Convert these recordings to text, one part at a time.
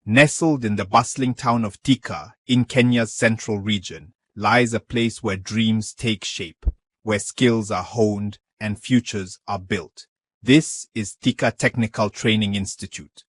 Nestled in the bustling town of Thika, in Kenya's central region, lies a place where dreams take shape, where skills are honed and futures are built. This is Thika Technical Training Institute,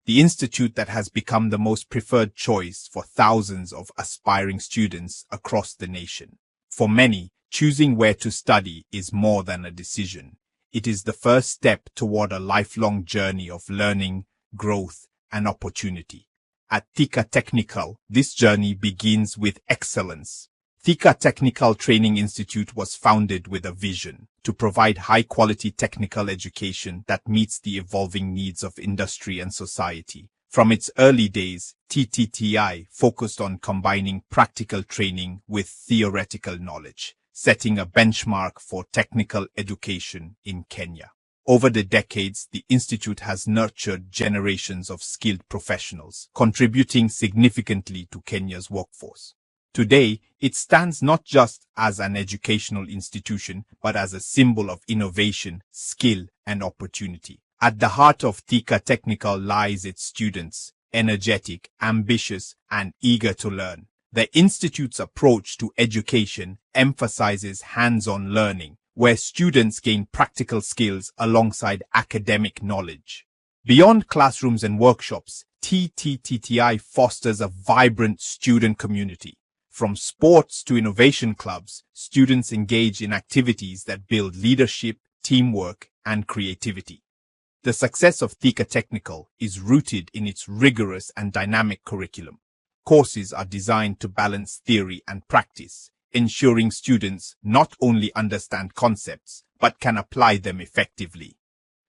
the institute that has become the most preferred choice for thousands of aspiring students across the nation. For many, choosing where to study is more than a decision. It is the first step toward a lifelong journey of learning, growth, and opportunity. At Thika Technical, this journey begins with excellence. Thika Technical Training Institute was founded with a vision to provide high-quality technical education that meets the evolving needs of industry and society. From its early days, TTTI focused on combining practical training with theoretical knowledge, setting a benchmark for technical education in Kenya. Over the decades, the institute has nurtured generations of skilled professionals, contributing significantly to Kenya's workforce. Today, it stands not just as an educational institution, but as a symbol of innovation, skill, and opportunity. At the heart of Thika Technical lies its students, energetic, ambitious, and eager to learn. The institute's approach to education emphasizes hands-on learning, where students gain practical skills alongside academic knowledge. Beyond classrooms and workshops, TTTI fosters a vibrant student community. From sports to innovation clubs, students engage in activities that build leadership, teamwork, and creativity. The success of Thika Technical is rooted in its rigorous and dynamic curriculum. Courses are designed to balance theory and practice, ensuring students not only understand concepts, but can apply them effectively.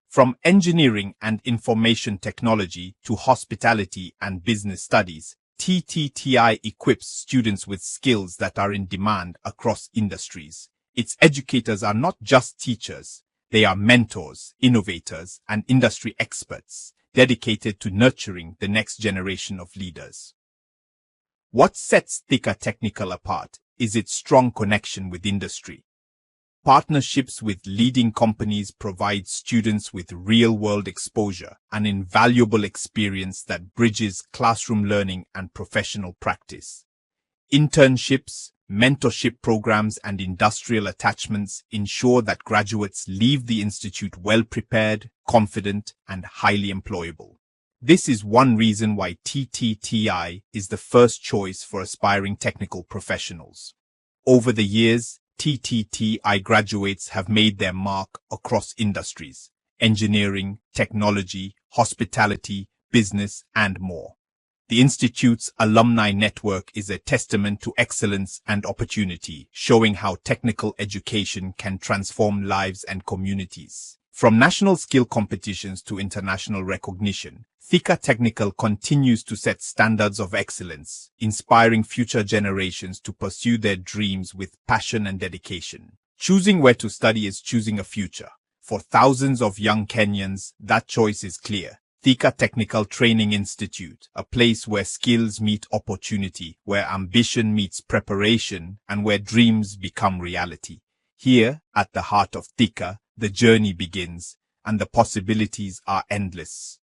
From engineering and information technology to hospitality and business studies, TTTI equips students with skills that are in demand across industries. Its educators are not just teachers, they are mentors, innovators, and industry experts, dedicated to nurturing the next generation of leaders. What sets Thika Technical apart is its strong connection with industry. Partnerships with leading companies provide students with real-world exposure, an invaluable experience that bridges classroom learning and professional practice. Internships, mentorship programs, and industrial attachments ensure that graduates leave the institute well-prepared, confident, and highly employable. This is one reason why TTTI is the first choice for aspiring technical professionals. Over the years, TTTI graduates have made their mark across industries: engineering, technology, hospitality, business, and more. The Institute's alumni network is a testament to excellence and opportunity, showing how technical education can transform lives and communities. From national skill competitions to international recognition, Thika Technical continues to set standards of excellence, inspiring future generations to pursue their dreams with passion and dedication. Choosing where to study is choosing a future. For thousands of young Kenyans, that choice is clear. Thika Technical Training Institute, a place where skills meet opportunity, where ambition meets preparation, and where dreams become reality. Here, at the heart of Thika, the journey begins, and the possibilities are endless.